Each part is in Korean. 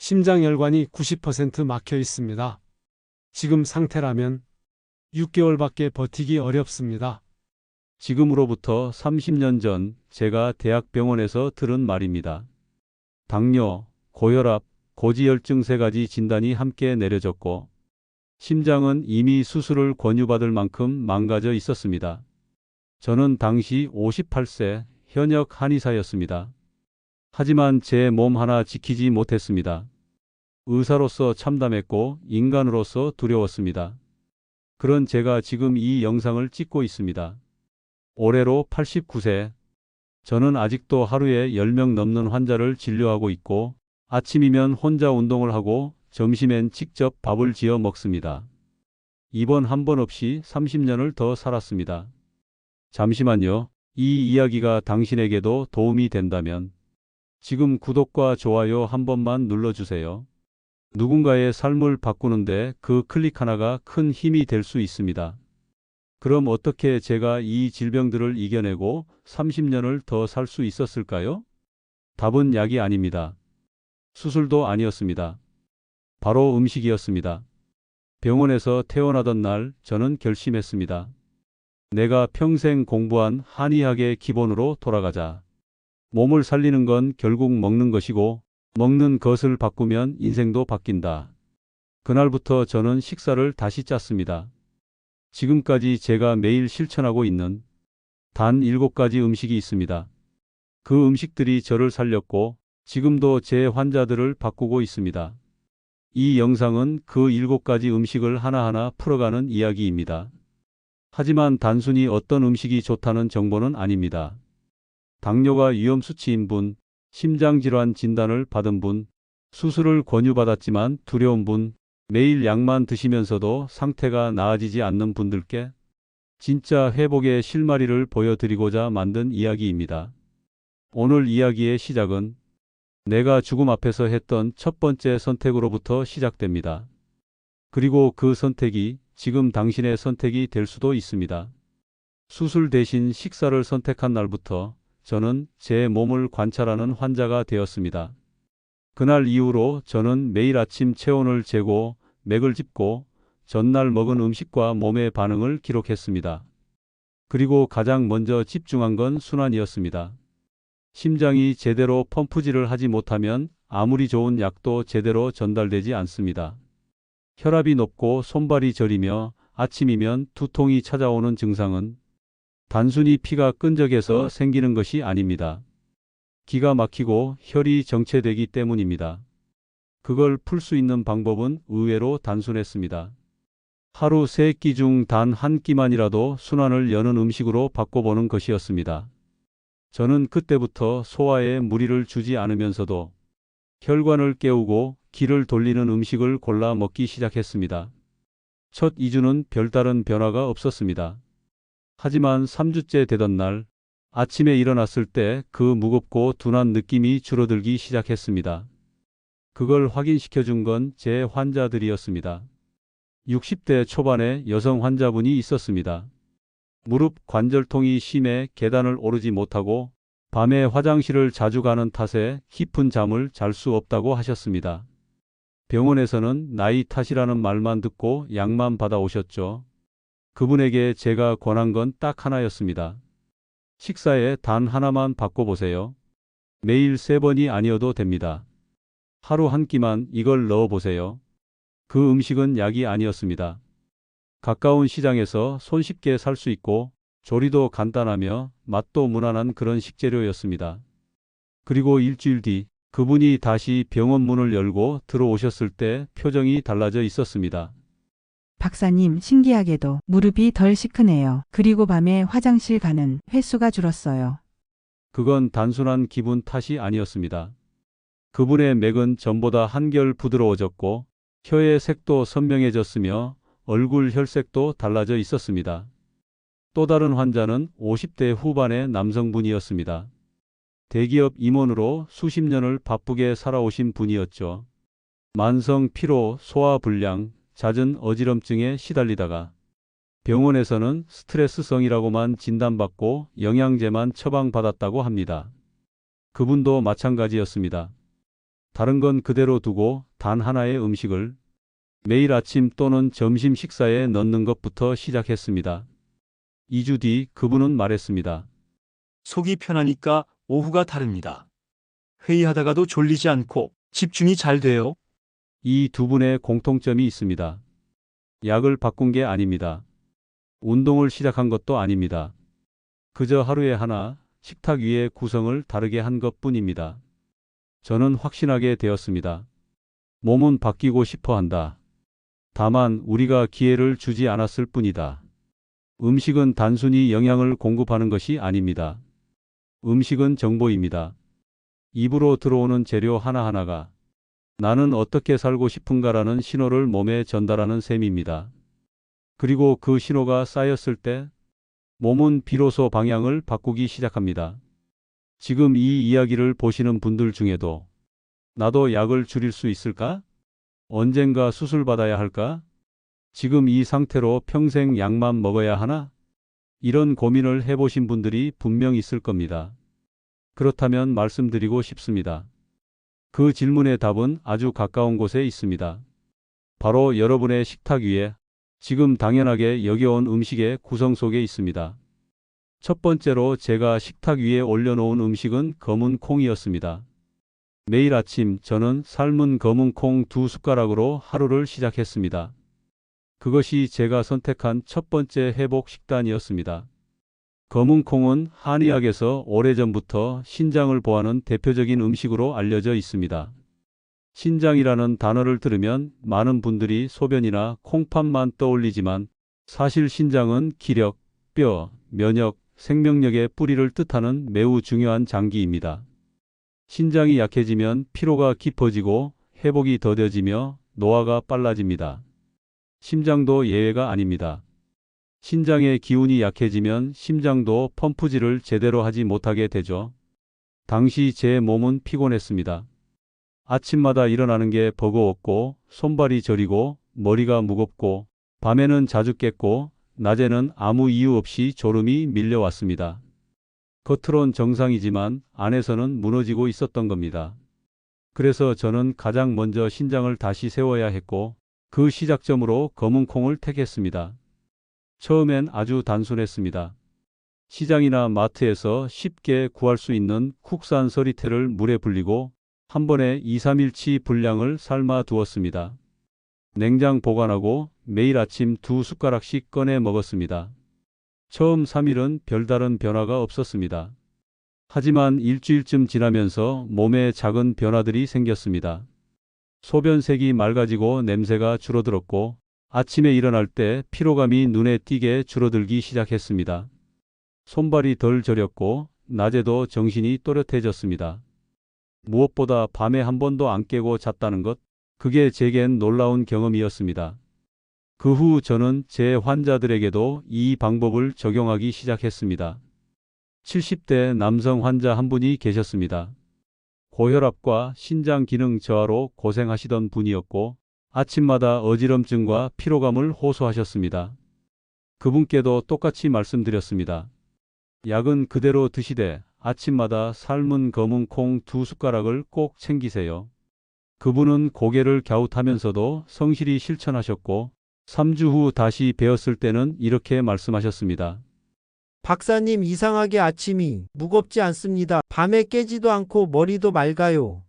심장혈관이 90% 막혀 있습니다. 지금 상태라면 6개월밖에 버티기 어렵습니다. 지금으로부터 30년 전 제가 대학병원에서 들은 말입니다. 당뇨, 고혈압, 고지혈증 3가지 진단이 함께 내려졌고 심장은 이미 수술을 권유받을 만큼 망가져 있었습니다. 저는 당시 58세 현역 한의사였습니다. 하지만 제 몸 하나 지키지 못했습니다. 의사로서 참담했고 인간으로서 두려웠습니다. 그런 제가 지금 이 영상을 찍고 있습니다. 올해로 89세. 저는 아직도 하루에 10명 넘는 환자를 진료하고 있고 아침이면 혼자 운동을 하고 점심엔 직접 밥을 지어 먹습니다. 입원 한 번 없이 30년을 더 살았습니다. 잠시만요. 이 이야기가 당신에게도 도움이 된다면 지금 구독과 좋아요 한 번만 눌러주세요. 누군가의 삶을 바꾸는데 그 클릭 하나가 큰 힘이 될 수 있습니다. 그럼 어떻게 제가 이 질병들을 이겨내고 30년을 더 살 수 있었을까요? 답은 약이 아닙니다. 수술도 아니었습니다. 바로 음식이었습니다. 병원에서 퇴원하던 날 저는 결심했습니다. 내가 평생 공부한 한의학의 기본으로 돌아가자. 몸을 살리는 건 결국 먹는 것이고 먹는 것을 바꾸면 인생도 바뀐다. 그날부터 저는 식사를 다시 짰습니다. 지금까지 제가 매일 실천하고 있는 단 7가지 음식이 있습니다. 그 음식들이 저를 살렸고 지금도 제 환자들을 바꾸고 있습니다. 이 영상은 그 7가지 음식을 하나하나 풀어가는 이야기입니다. 하지만 단순히 어떤 음식이 좋다는 정보는 아닙니다. 당뇨가 위험수치인 분, 심장질환 진단을 받은 분, 수술을 권유받았지만 두려운 분, 매일 약만 드시면서도 상태가 나아지지 않는 분들께 진짜 회복의 실마리를 보여드리고자 만든 이야기입니다. 오늘 이야기의 시작은 내가 죽음 앞에서 했던 첫 번째 선택으로부터 시작됩니다. 그리고 그 선택이 지금 당신의 선택이 될 수도 있습니다. 수술 대신 식사를 선택한 날부터 저는 제 몸을 관찰하는 환자가 되었습니다. 그날 이후로 저는 매일 아침 체온을 재고 맥을 짚고 전날 먹은 음식과 몸의 반응을 기록했습니다. 그리고 가장 먼저 집중한 건 순환이었습니다. 심장이 제대로 펌프질을 하지 못하면 아무리 좋은 약도 제대로 전달되지 않습니다. 혈압이 높고 손발이 저리며 아침이면 두통이 찾아오는 증상은 단순히 피가 끈적해서 생기는 것이 아닙니다. 기가 막히고 혈이 정체되기 때문입니다. 그걸 풀 수 있는 방법은 의외로 단순했습니다. 하루 3끼 중 단 한 끼만이라도 순환을 여는 음식으로 바꿔보는 것이었습니다. 저는 그때부터 소화에 무리를 주지 않으면서도 혈관을 깨우고 기를 돌리는 음식을 골라 먹기 시작했습니다. 첫 2주는 별다른 변화가 없었습니다. 하지만 3주째 되던 날 아침에 일어났을 때 그 무겁고 둔한 느낌이 줄어들기 시작했습니다. 그걸 확인시켜준 건 제 환자들이었습니다. 60대 초반의 여성 환자분이 있었습니다. 무릎 관절통이 심해 계단을 오르지 못하고 밤에 화장실을 자주 가는 탓에 깊은 잠을 잘 수 없다고 하셨습니다. 병원에서는 나이 탓이라는 말만 듣고 약만 받아오셨죠. 그분에게 제가 권한 건 딱 하나였습니다. 식사에 단 하나만 바꿔보세요. 매일 3번이 아니어도 됩니다. 하루 한 끼만 이걸 넣어보세요. 그 음식은 약이 아니었습니다. 가까운 시장에서 손쉽게 살 수 있고 조리도 간단하며 맛도 무난한 그런 식재료였습니다. 그리고 일주일 뒤 그분이 다시 병원 문을 열고 들어오셨을 때 표정이 달라져 있었습니다. 박사님, 신기하게도 무릎이 덜 시큰해요. 그리고 밤에 화장실 가는 횟수가 줄었어요. 그건 단순한 기분 탓이 아니었습니다. 그분의 맥은 전보다 한결 부드러워졌고 혀의 색도 선명해졌으며 얼굴 혈색도 달라져 있었습니다. 또 다른 환자는 50대 후반의 남성분이었습니다. 대기업 임원으로 수십 년을 바쁘게 살아오신 분이었죠. 만성 피로, 소화불량, 잦은 어지럼증에 시달리다가 병원에서는 스트레스성이라고만 진단받고 영양제만 처방받았다고 합니다. 그분도 마찬가지였습니다. 다른 건 그대로 두고 단 하나의 음식을 매일 아침 또는 점심 식사에 넣는 것부터 시작했습니다. 2주 뒤 그분은 말했습니다. 속이 편하니까 오후가 다릅니다. 회의하다가도 졸리지 않고 집중이 잘 돼요. 이 두 분의 공통점이 있습니다. 약을 바꾼 게 아닙니다. 운동을 시작한 것도 아닙니다. 그저 하루에 하나 식탁 위의 구성을 다르게 한 것뿐입니다. 저는 확신하게 되었습니다. 몸은 바뀌고 싶어 한다. 다만 우리가 기회를 주지 않았을 뿐이다. 음식은 단순히 영양을 공급하는 것이 아닙니다. 음식은 정보입니다. 입으로 들어오는 재료 하나하나가 나는 어떻게 살고 싶은가라는 신호를 몸에 전달하는 셈입니다. 그리고 그 신호가 쌓였을 때 몸은 비로소 방향을 바꾸기 시작합니다. 지금 이 이야기를 보시는 분들 중에도 나도 약을 줄일 수 있을까? 언젠가 수술받아야 할까? 지금 이 상태로 평생 약만 먹어야 하나? 이런 고민을 해보신 분들이 분명 있을 겁니다. 그렇다면 말씀드리고 싶습니다. 그 질문의 답은 아주 가까운 곳에 있습니다. 바로 여러분의 식탁 위에 지금 당연하게 여겨온 음식의 구성 속에 있습니다. 첫 번째로 제가 식탁 위에 올려놓은 음식은 검은 콩이었습니다. 매일 아침 저는 삶은 검은 콩 2숟가락으로 하루를 시작했습니다. 그것이 제가 선택한 첫 번째 회복 식단이었습니다. 검은 콩은 한의학에서 오래전부터 신장을 보하는 대표적인 음식으로 알려져 있습니다. 신장이라는 단어를 들으면 많은 분들이 소변이나 콩팥만 떠올리지만 사실 신장은 기력, 뼈, 면역, 생명력의 뿌리를 뜻하는 매우 중요한 장기입니다. 신장이 약해지면 피로가 깊어지고 회복이 더뎌지며 노화가 빨라집니다. 심장도 예외가 아닙니다. 신장의 기운이 약해지면 심장도 펌프질을 제대로 하지 못하게 되죠. 당시 제 몸은 피곤했습니다. 아침마다 일어나는 게 버거웠고 손발이 저리고 머리가 무겁고 밤에는 자주 깼고 낮에는 아무 이유 없이 졸음이 밀려왔습니다. 겉으론 정상이지만 안에서는 무너지고 있었던 겁니다. 그래서 저는 가장 먼저 신장을 다시 세워야 했고 그 시작점으로 검은 콩을 택했습니다. 처음엔 아주 단순했습니다. 시장이나 마트에서 쉽게 구할 수 있는 국산 서리태를 물에 불리고 한 번에 2, 3일치 분량을 삶아 두었습니다. 냉장 보관하고 매일 아침 2숟가락씩 꺼내 먹었습니다. 처음 3일은 별다른 변화가 없었습니다. 하지만 일주일쯤 지나면서 몸에 작은 변화들이 생겼습니다. 소변색이 맑아지고 냄새가 줄어들었고 아침에 일어날 때 피로감이 눈에 띄게 줄어들기 시작했습니다. 손발이 덜 저렸고 낮에도 정신이 또렷해졌습니다. 무엇보다 밤에 한 번도 안 깨고 잤다는 것, 그게 제겐 놀라운 경험이었습니다. 그 후 저는 제 환자들에게도 이 방법을 적용하기 시작했습니다. 70대 남성 환자 한 분이 계셨습니다. 고혈압과 신장 기능 저하로 고생하시던 분이었고 아침마다 어지럼증과 피로감을 호소하셨습니다. 그분께도 똑같이 말씀드렸습니다. 약은 그대로 드시되 아침마다 삶은 검은 콩 2숟가락을 꼭 챙기세요. 그분은 고개를 갸웃하면서도 성실히 실천하셨고 3주 후 다시 뵈었을 때는 이렇게 말씀하셨습니다. 박사님, 이상하게 아침이 무겁지 않습니다. 밤에 깨지도 않고 머리도 맑아요.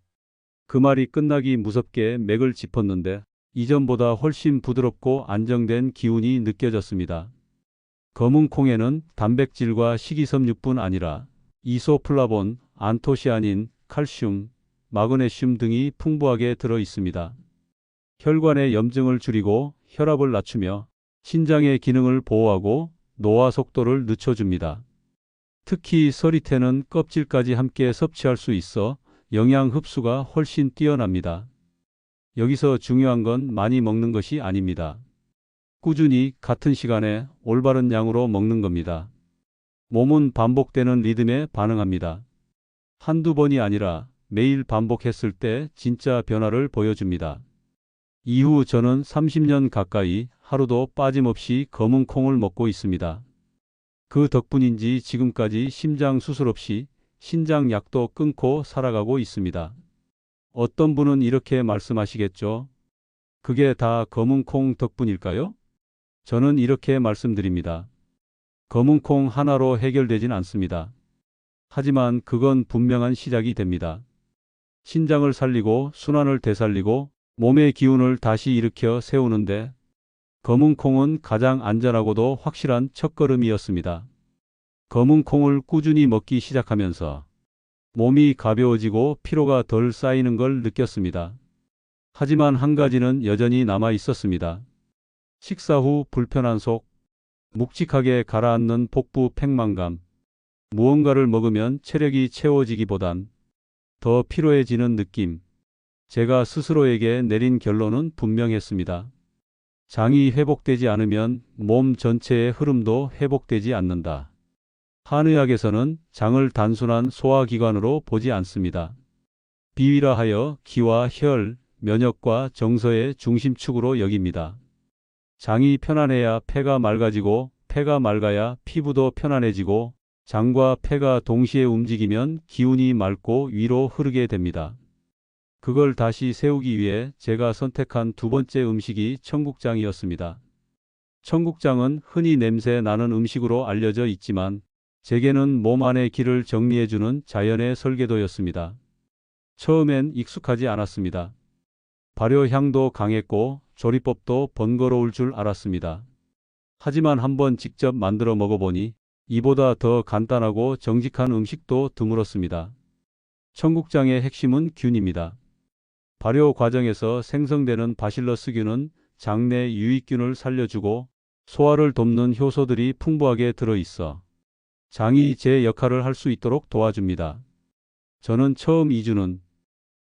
그 말이 끝나기 무섭게 맥을 짚었는데 이전보다 훨씬 부드럽고 안정된 기운이 느껴졌습니다. 검은 콩에는 단백질과 식이섬유뿐 아니라 이소플라본, 안토시아닌, 칼슘, 마그네슘 등이 풍부하게 들어 있습니다. 혈관의 염증을 줄이고 혈압을 낮추며 신장의 기능을 보호하고 노화 속도를 늦춰줍니다. 특히 서리태는 껍질까지 함께 섭취할 수 있어 영양 흡수가 훨씬 뛰어납니다. 여기서 중요한 건 많이 먹는 것이 아닙니다. 꾸준히 같은 시간에 올바른 양으로 먹는 겁니다. 몸은 반복되는 리듬에 반응합니다. 한두 번이 아니라 매일 반복했을 때 진짜 변화를 보여줍니다. 이후 저는 30년 가까이 하루도 빠짐없이 검은 콩을 먹고 있습니다. 그 덕분인지 지금까지 심장 수술 없이 신장 약도 끊고 살아가고 있습니다. 어떤 분은 이렇게 말씀하시겠죠. 그게 다 검은 콩 덕분일까요? 저는 이렇게 말씀드립니다. 검은 콩 하나로 해결되진 않습니다. 하지만 그건 분명한 시작이 됩니다. 신장을 살리고 순환을 되살리고 몸의 기운을 다시 일으켜 세우는데 검은 콩은 가장 안전하고도 확실한 첫걸음이었습니다. 검은 콩을 꾸준히 먹기 시작하면서 몸이 가벼워지고 피로가 덜 쌓이는 걸 느꼈습니다. 하지만 한 가지는 여전히 남아 있었습니다. 식사 후 불편한 속, 묵직하게 가라앉는 복부 팽만감, 무언가를 먹으면 체력이 채워지기보단 더 피로해지는 느낌. 제가 스스로에게 내린 결론은 분명했습니다. 장이 회복되지 않으면 몸 전체의 흐름도 회복되지 않는다. 한의학에서는 장을 단순한 소화기관으로 보지 않습니다. 비위라하여 기와 혈, 면역과 정서의 중심축으로 여깁니다. 장이 편안해야 폐가 맑아지고 폐가 맑아야 피부도 편안해지고 장과 폐가 동시에 움직이면 기운이 맑고 위로 흐르게 됩니다. 그걸 다시 세우기 위해 제가 선택한 두 번째 음식이 청국장이었습니다. 청국장은 흔히 냄새 나는 음식으로 알려져 있지만 제게는 몸 안의 기를 정리해주는 자연의 설계도였습니다. 처음엔 익숙하지 않았습니다. 발효향도 강했고 조리법도 번거로울 줄 알았습니다. 하지만 한번 직접 만들어 먹어보니 이보다 더 간단하고 정직한 음식도 드물었습니다. 청국장의 핵심은 균입니다. 발효 과정에서 생성되는 바실러스균은 장내 유익균을 살려주고 소화를 돕는 효소들이 풍부하게 들어있어 장이 제 역할을 할 수 있도록 도와줍니다. 저는 처음 2주는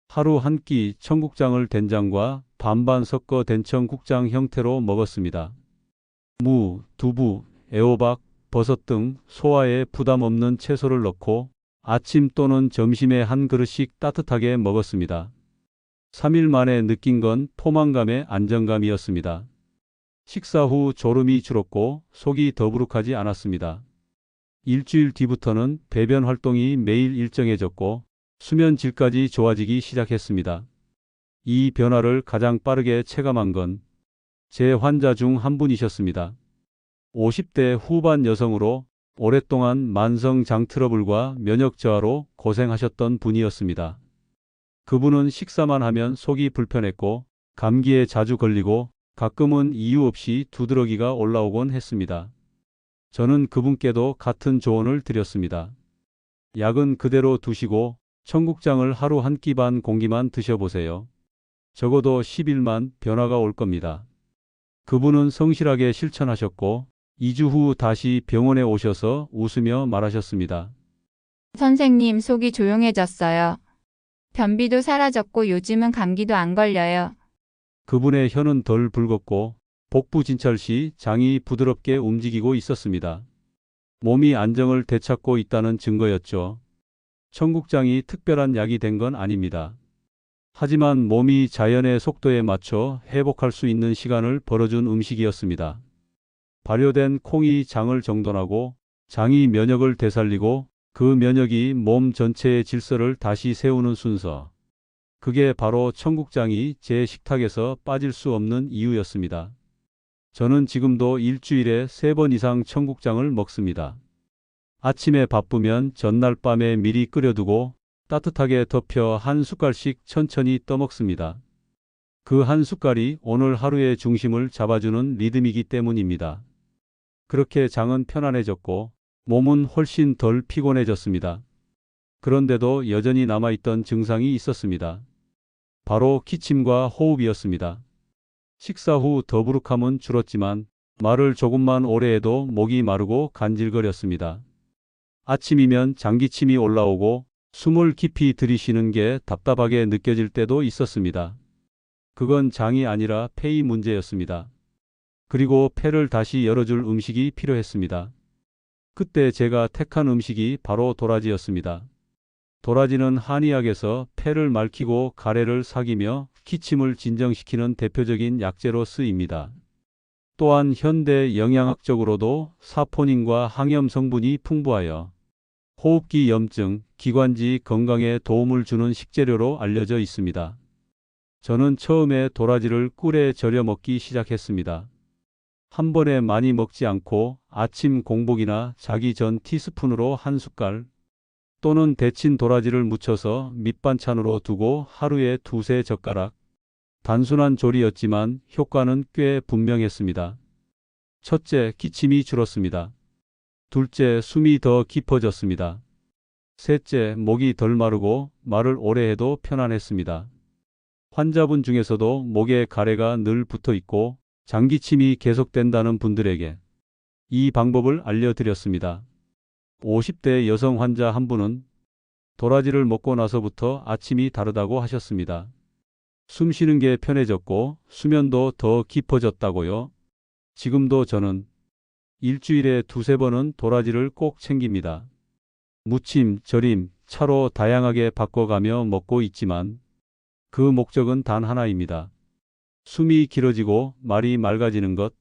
하루 한 끼 청국장을 된장과 반반 섞어 된 청국장 형태로 먹었습니다. 무, 두부, 애호박, 버섯 등 소화에 부담 없는 채소를 넣고 아침 또는 점심에 한 그릇씩 따뜻하게 먹었습니다. 3일 만에 느낀 건 포만감의 안정감이었습니다. 식사 후 졸음이 줄었고 속이 더부룩하지 않았습니다. 일주일 뒤부터는 배변 활동이 매일 일정해졌고 수면 질까지 좋아지기 시작했습니다. 이 변화를 가장 빠르게 체감한 건 제 환자 중 한 분이셨습니다. 50대 후반 여성으로 오랫동안 만성 장 트러블과 면역 저하로 고생하셨던 분이었습니다. 그분은 식사만 하면 속이 불편했고 감기에 자주 걸리고 가끔은 이유 없이 두드러기가 올라오곤 했습니다. 저는 그분께도 같은 조언을 드렸습니다. 약은 그대로 두시고 청국장을 하루 한 끼 반 공기만 드셔보세요. 적어도 10일만 변화가 올 겁니다. 그분은 성실하게 실천하셨고 2주 후 다시 병원에 오셔서 웃으며 말하셨습니다. 선생님, 속이 조용해졌어요. 변비도 사라졌고 요즘은 감기도 안 걸려요. 그분의 혀는 덜 붉었고 복부 진찰 시 장이 부드럽게 움직이고 있었습니다. 몸이 안정을 되찾고 있다는 증거였죠. 청국장이 특별한 약이 된 건 아닙니다. 하지만 몸이 자연의 속도에 맞춰 회복할 수 있는 시간을 벌어준 음식이었습니다. 발효된 콩이 장을 정돈하고 장이 면역을 되살리고 그 면역이 몸 전체의 질서를 다시 세우는 순서. 그게 바로 청국장이 제 식탁에서 빠질 수 없는 이유였습니다. 저는 지금도 일주일에 3번 이상 청국장을 먹습니다. 아침에 바쁘면 전날 밤에 미리 끓여두고 따뜻하게 덮여 한 숟갈씩 천천히 떠먹습니다. 그 한 숟갈이 오늘 하루의 중심을 잡아주는 리듬이기 때문입니다. 그렇게 장은 편안해졌고 몸은 훨씬 덜 피곤해졌습니다. 그런데도 여전히 남아있던 증상이 있었습니다. 바로 기침과 호흡이었습니다. 식사 후 더부룩함은 줄었지만 말을 조금만 오래 해도 목이 마르고 간질거렸습니다. 아침이면 장기침이 올라오고 숨을 깊이 들이쉬는 게 답답하게 느껴질 때도 있었습니다. 그건 장이 아니라 폐의 문제였습니다. 그리고 폐를 다시 열어줄 음식이 필요했습니다. 그때 제가 택한 음식이 바로 도라지였습니다. 도라지는 한의학에서 폐를 맑히고 가래를 삭이며 기침을 진정시키는 대표적인 약재로 쓰입니다. 또한 현대 영양학적으로도 사포닌과 항염 성분이 풍부하여 호흡기 염증, 기관지 건강에 도움을 주는 식재료로 알려져 있습니다. 저는 처음에 도라지를 꿀에 절여 먹기 시작했습니다. 한 번에 많이 먹지 않고 아침 공복이나 자기 전 티스푼으로 한 숟갈 또는 데친 도라지를 무쳐서 밑반찬으로 두고 하루에 두세 젓가락. 단순한 조리였지만 효과는 꽤 분명했습니다. 첫째, 기침이 줄었습니다. 둘째, 숨이 더 깊어졌습니다. 셋째, 목이 덜 마르고 말을 오래 해도 편안했습니다. 환자분 중에서도 목에 가래가 늘 붙어 있고 장기침이 계속된다는 분들에게 이 방법을 알려드렸습니다. 50대 여성 환자 한 분은 도라지를 먹고 나서부터 아침이 다르다고 하셨습니다. 숨 쉬는 게 편해졌고 수면도 더 깊어졌다고요. 지금도 저는 일주일에 두세 번은 도라지를 꼭 챙깁니다. 무침, 절임, 차로 다양하게 바꿔가며 먹고 있지만 그 목적은 단 하나입니다. 숨이 길어지고 말이 맑아지는 것.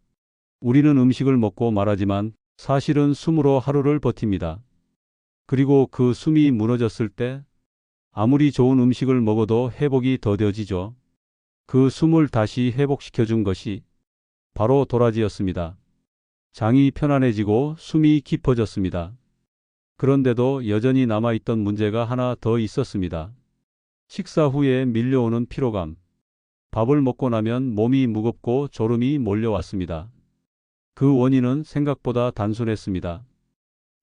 우리는 음식을 먹고 말하지만 사실은 숨으로 하루를 버팁니다. 그리고 그 숨이 무너졌을 때 아무리 좋은 음식을 먹어도 회복이 더뎌지죠. 그 숨을 다시 회복시켜준 것이 바로 도라지였습니다. 장이 편안해지고 숨이 깊어졌습니다. 그런데도 여전히 남아있던 문제가 하나 더 있었습니다. 식사 후에 밀려오는 피로감. 밥을 먹고 나면 몸이 무겁고 졸음이 몰려왔습니다. 그 원인은 생각보다 단순했습니다.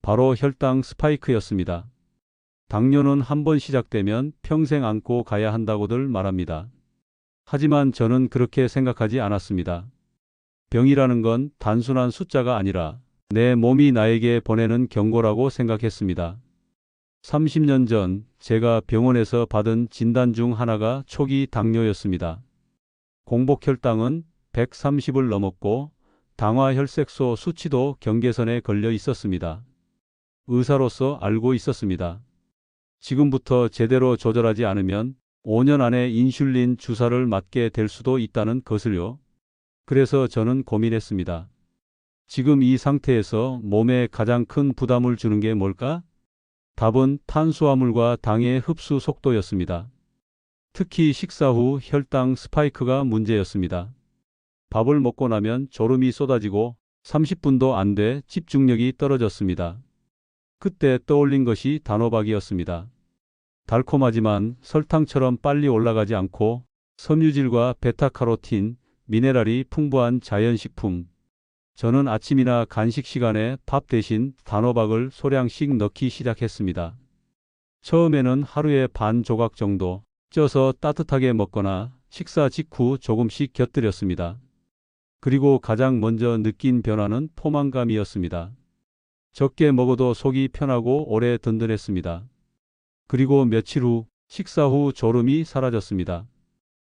바로 혈당 스파이크였습니다. 당뇨는 한 번 시작되면 평생 안고 가야 한다고들 말합니다. 하지만 저는 그렇게 생각하지 않았습니다. 병이라는 건 단순한 숫자가 아니라 내 몸이 나에게 보내는 경고라고 생각했습니다. 30년 전 제가 병원에서 받은 진단 중 하나가 초기 당뇨였습니다. 공복 혈당은 130을 넘었고 당화 혈색소 수치도 경계선에 걸려 있었습니다. 의사로서 알고 있었습니다. 지금부터 제대로 조절하지 않으면 5년 안에 인슐린 주사를 맞게 될 수도 있다는 것을요. 그래서 저는 고민했습니다. 지금 이 상태에서 몸에 가장 큰 부담을 주는 게 뭘까? 답은 탄수화물과 당의 흡수 속도였습니다. 특히 식사 후 혈당 스파이크가 문제였습니다. 밥을 먹고 나면 졸음이 쏟아지고 30분도 안 돼 집중력이 떨어졌습니다. 그때 떠올린 것이 단호박이었습니다. 달콤하지만 설탕처럼 빨리 올라가지 않고 섬유질과 베타카로틴, 미네랄이 풍부한 자연식품. 저는 아침이나 간식 시간에 밥 대신 단호박을 소량씩 넣기 시작했습니다. 처음에는 하루에 반 조각 정도 쪄서 따뜻하게 먹거나 식사 직후 조금씩 곁들였습니다. 그리고 가장 먼저 느낀 변화는 포만감이었습니다. 적게 먹어도 속이 편하고 오래 든든했습니다. 그리고 며칠 후 식사 후 졸음이 사라졌습니다.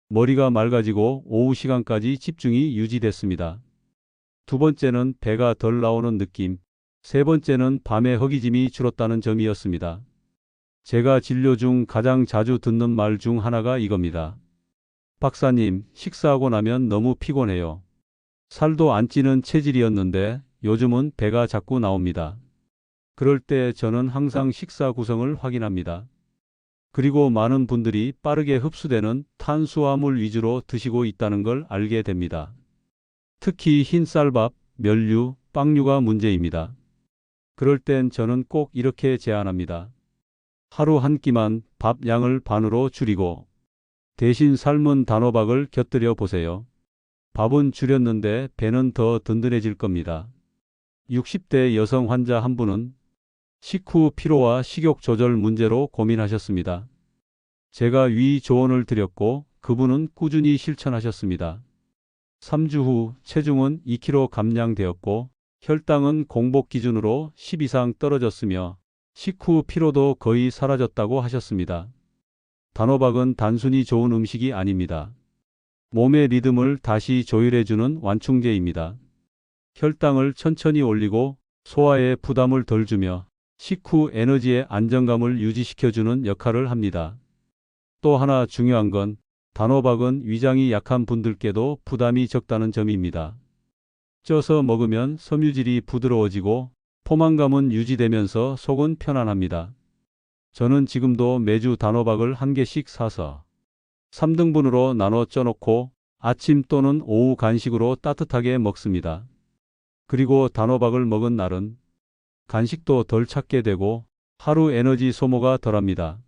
머리가 맑아지고 오후 시간까지 집중이 유지됐습니다. 두 번째는 배가 덜 나오는 느낌, 세 번째는 밤에 허기짐이 줄었다는 점이었습니다. 제가 진료 중 가장 자주 듣는 말 중 하나가 이겁니다. 박사님, 식사하고 나면 너무 피곤해요. 살도 안 찌는 체질이었는데 요즘은 배가 자꾸 나옵니다. 그럴 때 저는 항상 식사 구성을 확인합니다. 그리고 많은 분들이 빠르게 흡수되는 탄수화물 위주로 드시고 있다는 걸 알게 됩니다. 특히 흰쌀밥, 면류, 빵류가 문제입니다. 그럴 땐 저는 꼭 이렇게 제안합니다. 하루 한 끼만 밥 양을 반으로 줄이고 대신 삶은 단호박을 곁들여 보세요. 밥은 줄였는데 배는 더 든든해질 겁니다. 60대 여성 환자 한 분은 식후 피로와 식욕 조절 문제로 고민하셨습니다. 제가 위 조언을 드렸고 그분은 꾸준히 실천하셨습니다. 3주 후 체중은 2kg 감량되었고 혈당은 공복 기준으로 10 이상 떨어졌으며 식후 피로도 거의 사라졌다고 하셨습니다. 단호박은 단순히 좋은 음식이 아닙니다. 몸의 리듬을 다시 조율해주는 완충제입니다. 혈당을 천천히 올리고 소화에 부담을 덜 주며 식후 에너지의 안정감을 유지시켜주는 역할을 합니다. 또 하나 중요한 건 단호박은 위장이 약한 분들께도 부담이 적다는 점입니다. 쪄서 먹으면 섬유질이 부드러워지고 포만감은 유지되면서 속은 편안합니다. 저는 지금도 매주 단호박을 한 개씩 사서 3등분으로 나눠 쪄놓고 아침 또는 오후 간식으로 따뜻하게 먹습니다. 그리고 단호박을 먹은 날은 간식도 덜 찾게 되고 하루 에너지 소모가 덜합니다.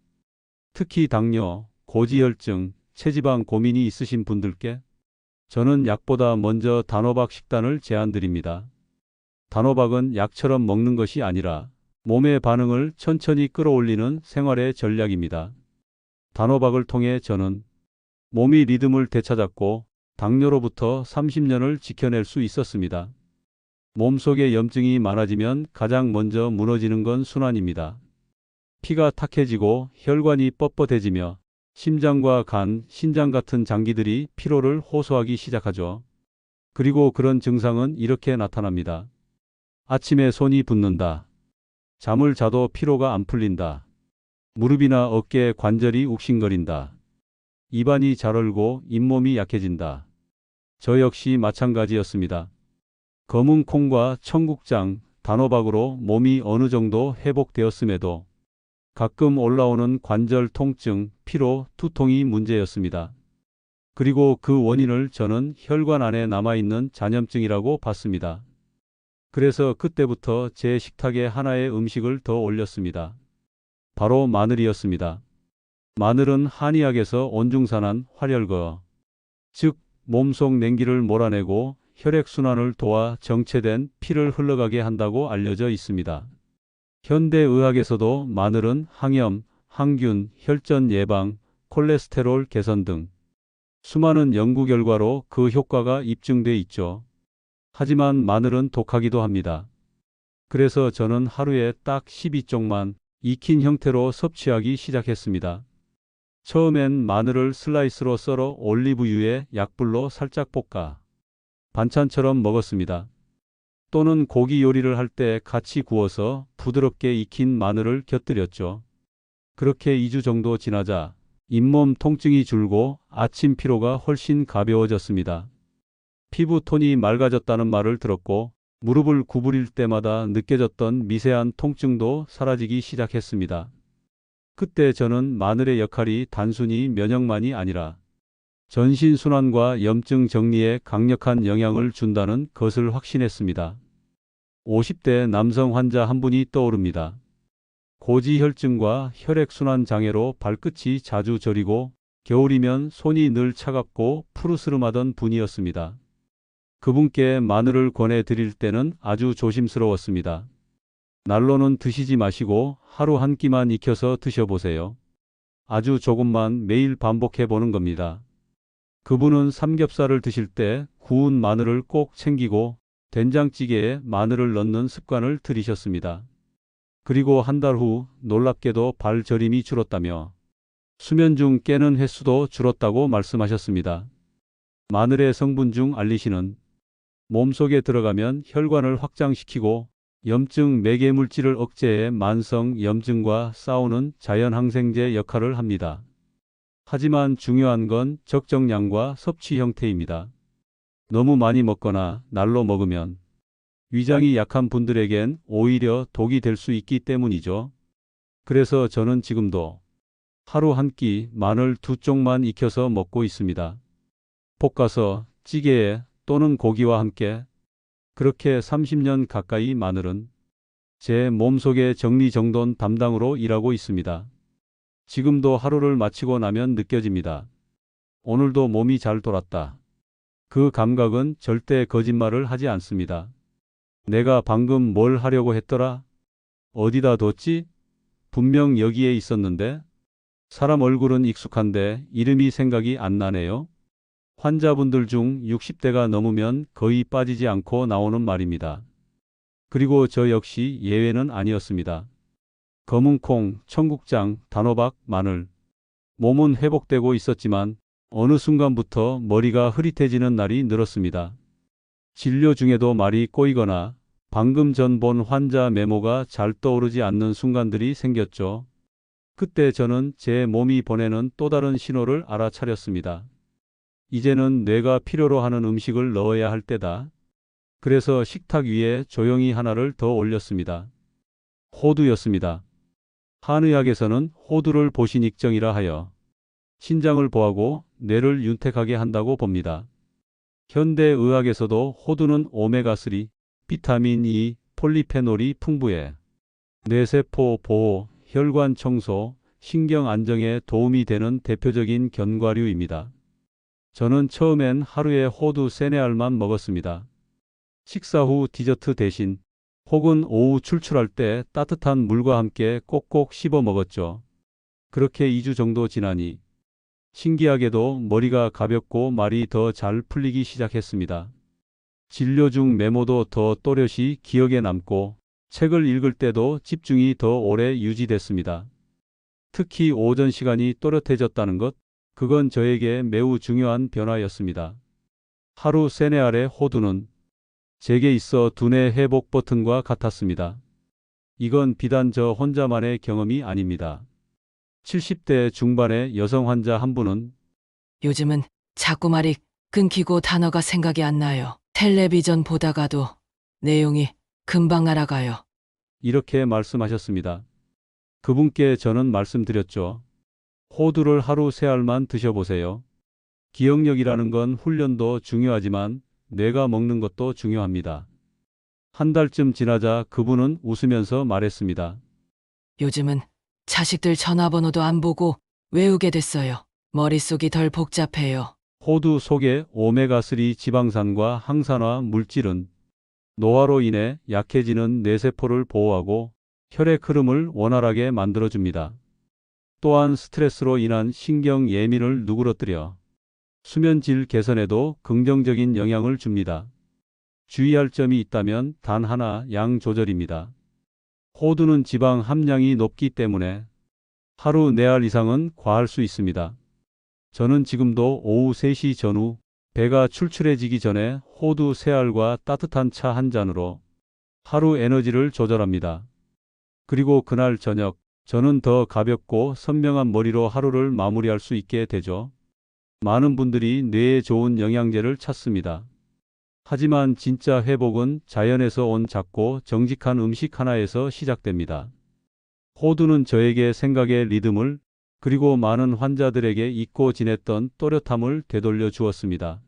특히 당뇨, 고지혈증, 체지방 고민이 있으신 분들께 저는 약보다 먼저 단호박 식단을 제안드립니다. 단호박은 약처럼 먹는 것이 아니라 몸의 반응을 천천히 끌어올리는 생활의 전략입니다. 단호박을 통해 저는 몸이 리듬을 되찾았고 당뇨로부터 30년을 지켜낼 수 있었습니다. 몸속에 염증이 많아지면 가장 먼저 무너지는 건 순환입니다. 피가 탁해지고 혈관이 뻣뻣해지며 심장과 간, 신장 같은 장기들이 피로를 호소하기 시작하죠. 그리고 그런 증상은 이렇게 나타납니다. 아침에 손이 붓는다. 잠을 자도 피로가 안 풀린다. 무릎이나 어깨 관절이 욱신거린다. 입안이 잘 얼고 잇몸이 약해진다. 저 역시 마찬가지였습니다. 검은 콩과 청국장, 단호박으로 몸이 어느 정도 회복되었음에도 가끔 올라오는 관절 통증, 피로, 두통이 문제였습니다. 그리고 그 원인을 저는 혈관 안에 남아있는 잔염증이라고 봤습니다. 그래서 그때부터 제 식탁에 하나의 음식을 더 올렸습니다. 바로 마늘이었습니다. 마늘은 한의학에서 온중산한 활혈거, 즉 몸속 냉기를 몰아내고 혈액순환을 도와 정체된 피를 흘러가게 한다고 알려져 있습니다. 현대의학에서도 마늘은 항염, 항균, 혈전 예방, 콜레스테롤 개선 등 수많은 연구 결과로 그 효과가 입증돼 있죠. 하지만 마늘은 독하기도 합니다. 그래서 저는 하루에 딱 12쪽만 익힌 형태로 섭취하기 시작했습니다. 처음엔 마늘을 슬라이스로 썰어 올리브유에 약불로 살짝 볶아 반찬처럼 먹었습니다. 또는 고기 요리를 할 때 같이 구워서 부드럽게 익힌 마늘을 곁들였죠. 그렇게 2주 정도 지나자 잇몸 통증이 줄고 아침 피로가 훨씬 가벼워졌습니다. 피부 톤이 맑아졌다는 말을 들었고 무릎을 구부릴 때마다 느껴졌던 미세한 통증도 사라지기 시작했습니다. 그때 저는 마늘의 역할이 단순히 면역만이 아니라 전신순환과 염증 정리에 강력한 영향을 준다는 것을 확신했습니다. 50대 남성 환자 한 분이 떠오릅니다. 고지혈증과 혈액순환 장애로 발끝이 자주 저리고 겨울이면 손이 늘 차갑고 푸르스름하던 분이었습니다. 그분께 마늘을 권해드릴 때는 아주 조심스러웠습니다. 날로는 드시지 마시고 하루 한 끼만 익혀서 드셔보세요. 아주 조금만 매일 반복해 보는 겁니다. 그분은 삼겹살을 드실 때 구운 마늘을 꼭 챙기고 된장찌개에 마늘을 넣는 습관을 들이셨습니다. 그리고 한 달 후 놀랍게도 발 저림이 줄었다며 수면 중 깨는 횟수도 줄었다고 말씀하셨습니다. 마늘의 성분 중 알리신은 몸속에 들어가면 혈관을 확장시키고 염증 매개 물질을 억제해 만성 염증과 싸우는 자연항생제 역할을 합니다. 하지만 중요한 건 적정량과 섭취 형태입니다. 너무 많이 먹거나 날로 먹으면 위장이 약한 분들에겐 오히려 독이 될 수 있기 때문이죠. 그래서 저는 지금도 하루 한 끼 마늘 2쪽만 익혀서 먹고 있습니다. 볶아서 찌개에 또는 고기와 함께. 그렇게 30년 가까이 마늘은 제 몸속의 정리정돈 담당으로 일하고 있습니다. 지금도 하루를 마치고 나면 느껴집니다. 오늘도 몸이 잘 돌았다. 그 감각은 절대 거짓말을 하지 않습니다. 내가 방금 뭘 하려고 했더라? 어디다 뒀지? 분명 여기에 있었는데? 사람 얼굴은 익숙한데 이름이 생각이 안 나네요. 환자분들 중 60대가 넘으면 거의 빠지지 않고 나오는 말입니다. 그리고 저 역시 예외는 아니었습니다. 검은 콩, 청국장, 단호박, 마늘. 몸은 회복되고 있었지만 어느 순간부터 머리가 흐릿해지는 날이 늘었습니다. 진료 중에도 말이 꼬이거나 방금 전 본 환자 메모가 잘 떠오르지 않는 순간들이 생겼죠. 그때 저는 제 몸이 보내는 또 다른 신호를 알아차렸습니다. 이제는 뇌가 필요로 하는 음식을 넣어야 할 때다. 그래서 식탁 위에 조용히 하나를 더 올렸습니다. 호두였습니다. 한의학에서는 호두를 보신익정이라 하여 신장을 보하고 뇌를 윤택하게 한다고 봅니다. 현대의학에서도 호두는 오메가3, 비타민 E, 폴리페놀이 풍부해 뇌세포 보호, 혈관 청소, 신경 안정에 도움이 되는 대표적인 견과류입니다. 저는 처음엔 하루에 호두 3-4알만 먹었습니다. 식사 후 디저트 대신 혹은 오후 출출할 때 따뜻한 물과 함께 꼭꼭 씹어 먹었죠. 그렇게 2주 정도 지나니 신기하게도 머리가 가볍고 말이 더 잘 풀리기 시작했습니다. 진료 중 메모도 더 또렷이 기억에 남고 책을 읽을 때도 집중이 더 오래 유지됐습니다. 특히 오전 시간이 또렷해졌다는 것, 그건 저에게 매우 중요한 변화였습니다. 하루 3-4알의 호두는 제게 있어 두뇌 회복 버튼과 같았습니다. 이건 비단 저 혼자만의 경험이 아닙니다. 70대 중반의 여성 환자 한 분은 요즘은 자꾸 말이 끊기고 단어가 생각이 안 나요. 텔레비전 보다가도 내용이 금방 날아가요. 이렇게 말씀하셨습니다. 그분께 저는 말씀드렸죠. 호두를 하루 3알만 드셔보세요. 기억력이라는 건 훈련도 중요하지만 뇌가 먹는 것도 중요합니다. 한 달쯤 지나자 그분은 웃으면서 말했습니다. 요즘은 자식들 전화번호도 안 보고 외우게 됐어요. 머릿속이 덜 복잡해요. 호두 속의 오메가3 지방산과 항산화 물질은 노화로 인해 약해지는 뇌세포를 보호하고 혈액 흐름을 원활하게 만들어줍니다. 또한 스트레스로 인한 신경 예민을 누그러뜨려 수면 질 개선에도 긍정적인 영향을 줍니다. 주의할 점이 있다면 단 하나, 양 조절입니다. 호두는 지방 함량이 높기 때문에 하루 4알 이상은 과할 수 있습니다. 저는 지금도 오후 3시 전후 배가 출출해지기 전에 호두 3알과 따뜻한 차 한 잔으로 하루 에너지를 조절합니다. 그리고 그날 저녁 저는 더 가볍고 선명한 머리로 하루를 마무리할 수 있게 되죠. 많은 분들이 뇌에 좋은 영양제를 찾습니다. 하지만 진짜 회복은 자연에서 온 작고 정직한 음식 하나에서 시작됩니다. 호두는 저에게 생각의 리듬을 그리고 많은 환자들에게 잊고 지냈던 또렷함을 되돌려 주었습니다.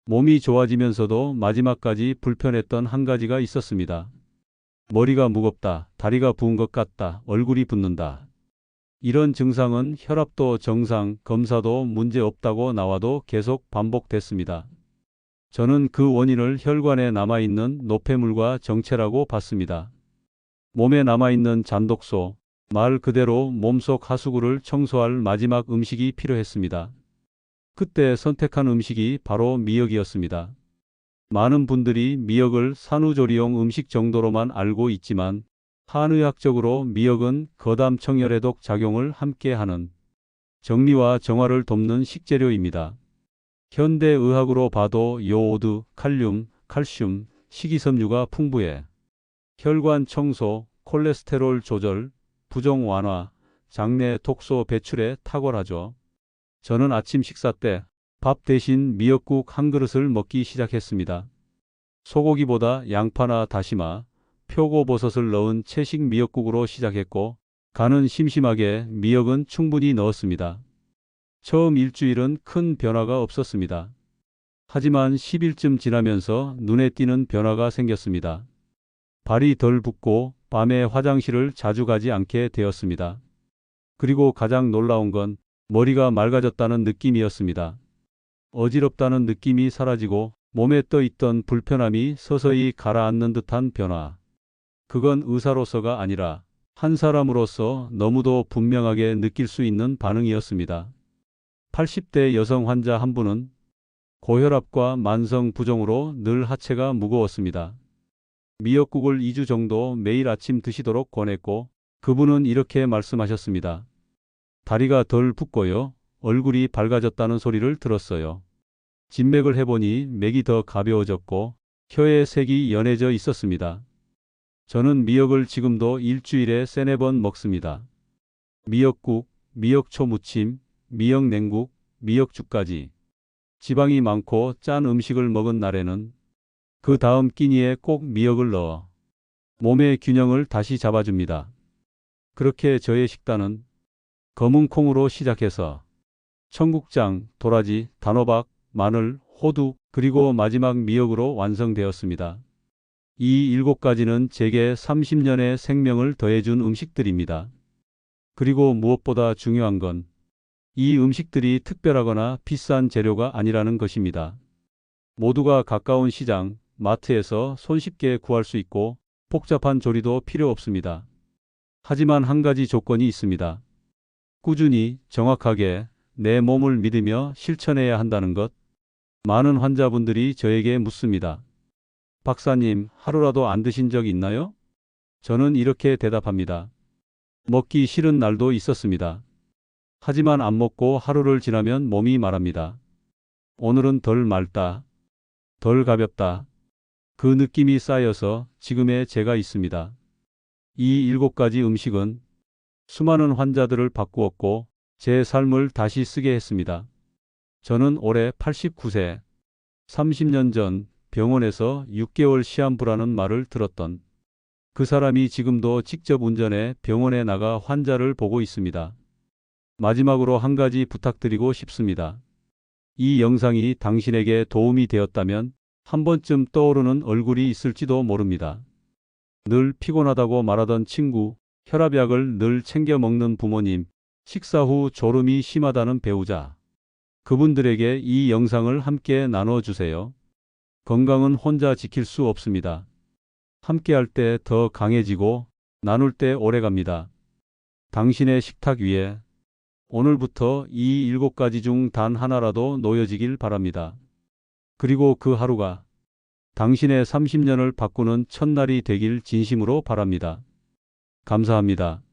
몸이 좋아지면서도 마지막까지 불편했던 한 가지가 있었습니다. 머리가 무겁다, 다리가 부은 것 같다, 얼굴이 붓는다. 이런 증상은 혈압도 정상, 검사도 문제 없다고 나와도 계속 반복됐습니다. 저는 그 원인을 혈관에 남아있는 노폐물과 정체라고 봤습니다. 몸에 남아있는 잔독소, 말 그대로 몸속 하수구를 청소할 마지막 음식이 필요했습니다. 그때 선택한 음식이 바로 미역이었습니다. 많은 분들이 미역을 산후조리용 음식 정도로만 알고 있지만 한의학적으로 미역은 거담 청열해독 작용을 함께하는 정리와 정화를 돕는 식재료입니다. 현대의학으로 봐도 요오드, 칼륨, 칼슘, 식이섬유가 풍부해 혈관 청소, 콜레스테롤 조절, 부종 완화, 장내 독소 배출에 탁월하죠. 저는 아침 식사 때 밥 대신 미역국 한 그릇을 먹기 시작했습니다. 소고기보다 양파나 다시마, 표고버섯을 넣은 채식 미역국으로 시작했고 간은 심심하게 미역은 충분히 넣었습니다. 처음 일주일은 큰 변화가 없었습니다. 하지만 10일쯤 지나면서 눈에 띄는 변화가 생겼습니다. 발이 덜 붓고 밤에 화장실을 자주 가지 않게 되었습니다. 그리고 가장 놀라운 건 머리가 맑아졌다는 느낌이었습니다. 어지럽다는 느낌이 사라지고 몸에 떠있던 불편함이 서서히 가라앉는 듯한 변화. 그건 의사로서가 아니라 한 사람으로서 너무도 분명하게 느낄 수 있는 반응이었습니다. 80대 여성 환자 한 분은 고혈압과 만성 부종으로 늘 하체가 무거웠습니다. 미역국을 2주 정도 매일 아침 드시도록 권했고 그분은 이렇게 말씀하셨습니다. 다리가 덜 붓고요. 얼굴이 밝아졌다는 소리를 들었어요. 진맥을 해보니 맥이 더 가벼워졌고 혀의 색이 연해져 있었습니다. 저는 미역을 지금도 일주일에 3-4번 먹습니다. 미역국, 미역초 무침, 미역냉국, 미역죽까지. 지방이 많고 짠 음식을 먹은 날에는 그 다음 끼니에 꼭 미역을 넣어 몸의 균형을 다시 잡아줍니다. 그렇게 저의 식단은 검은 콩으로 시작해서 청국장, 도라지, 단호박, 마늘, 호두, 그리고 마지막 미역으로 완성되었습니다. 이 7가지는 제게 30년의 생명을 더해준 음식들입니다. 그리고 무엇보다 중요한 건 이 음식들이 특별하거나 비싼 재료가 아니라는 것입니다. 모두가 가까운 시장, 마트에서 손쉽게 구할 수 있고 복잡한 조리도 필요 없습니다. 하지만 한 가지 조건이 있습니다. 꾸준히, 정확하게 내 몸을 믿으며 실천해야 한다는 것. 많은 환자분들이 저에게 묻습니다. 박사님, 하루라도 안 드신 적 있나요? 저는 이렇게 대답합니다. 먹기 싫은 날도 있었습니다. 하지만 안 먹고 하루를 지나면 몸이 말합니다. 오늘은 덜 맑다, 덜 가볍다. 그 느낌이 쌓여서 지금의 제가 있습니다. 이 7가지 음식은 수많은 환자들을 바꾸었고 제 삶을 다시 쓰게 했습니다. 저는 올해 89세, 30년 전 병원에서 6개월 시한부라는 말을 들었던 그 사람이 지금도 직접 운전해 병원에 나가 환자를 보고 있습니다. 마지막으로 한 가지 부탁드리고 싶습니다. 이 영상이 당신에게 도움이 되었다면 한 번쯤 떠오르는 얼굴이 있을지도 모릅니다. 늘 피곤하다고 말하던 친구, 혈압약을 늘 챙겨 먹는 부모님, 식사 후 졸음이 심하다는 배우자. 그분들에게 이 영상을 함께 나눠주세요. 건강은 혼자 지킬 수 없습니다. 함께할 때 더 강해지고 나눌 때 오래갑니다. 당신의 식탁 위에 오늘부터 이 7가지 중 단 하나라도 놓여지길 바랍니다. 그리고 그 하루가 당신의 30년을 바꾸는 첫날이 되길 진심으로 바랍니다. 감사합니다.